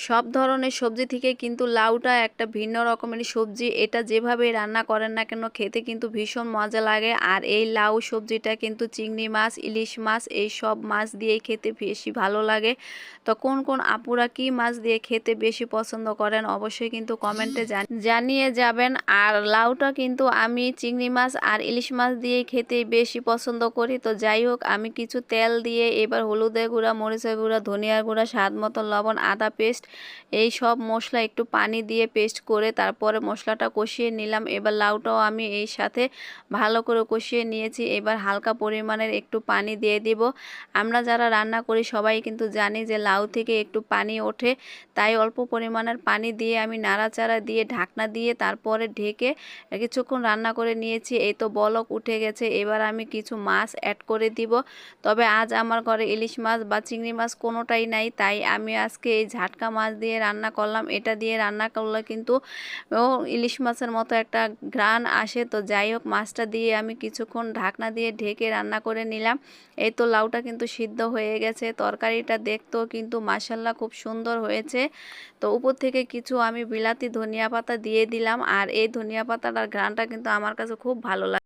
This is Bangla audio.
সব ধরনের সবজি থেকে কিন্তু লাউটা একটা ভিন্ন রকমের সবজি। এটা যেভাবে রান্না করেন না কেন খেতে কিন্তু ভীষণ মজা লাগে। আর এই লাউ সবজিটা কিন্তু চিংড়ি মাছ, ইলিশ মাছ এই সব মাছ দিয়েই খেতে বেশি ভালো লাগে। তো কোন কোন আপুরা কি মাছ দিয়ে খেতে বেশি পছন্দ করেন অবশ্যই কিন্তু কমেন্টে জানিয়ে যাবেন। আর লাউটা কিন্তু আমি চিংড়ি মাছ আর ইলিশ মাছ দিয়েই খেতে বেশি পছন্দ করি। তো যাই হোক, আমি কিছু তেল দিয়ে এবার হলুদের গুঁড়া, মরিচের গুঁড়া, ধনিয়ার গুঁড়া, স্বাদ মতো লবণ, আদা পেস্ট এই সব মশলা একটু পানি দিয়ে পেস্ট করে তারপরে মশলাটা কষিয়ে নিলাম। এবার লাউটাও আমি এই সাথে ভালো করে কষিয়ে নিয়েছি। এবার হালকা পরিমাণের একটু পানি দিয়ে দিব। আমরা যারা রান্না করি সবাই কিন্তু জানি যে লাউ থেকে একটু পানি ওঠে, তাই অল্প পরিমাণের পানি দিয়ে আমি নাড়াচাড়া দিয়ে ঢাকনা দিয়ে তারপরে ঢেকে কিছুক্ষণ রান্না করে নিয়েছি। এই তো বলক উঠে গেছে। এবার আমি কিছু মাছ অ্যাড করে দিব। তবে আজ আমার ঘরে ইলিশ মাছ বা চিংড়ি মাছ কোনোটাই নাই, তাই আমি আজকে এই ঝাটকা মাছ দিয়ে রান্না করলাম। এটা দিয়ে রান্না করলে কিন্তু ইলিশ মাছের মতো একটা ঘ্রাণ আসে। তো যাই হোক, মাছটা দিয়ে আমি কিছুক্ষণ ঢাকনা দিয়ে ঢেকে রান্না করে নিলাম। এই তো লাউটা কিন্তু সিদ্ধ হয়ে গেছে। তরকারিটা দেখতেও কিন্তু মাশাল্লাহ খুব সুন্দর হয়েছে। তো উপর থেকে কিছু আমি বিলাতি ধনিয়া পাতা দিয়ে দিলাম। আর এই ধনিয়া পাতাটার ঘ্রাণটা কিন্তু আমার কাছে খুব ভালো লাগে।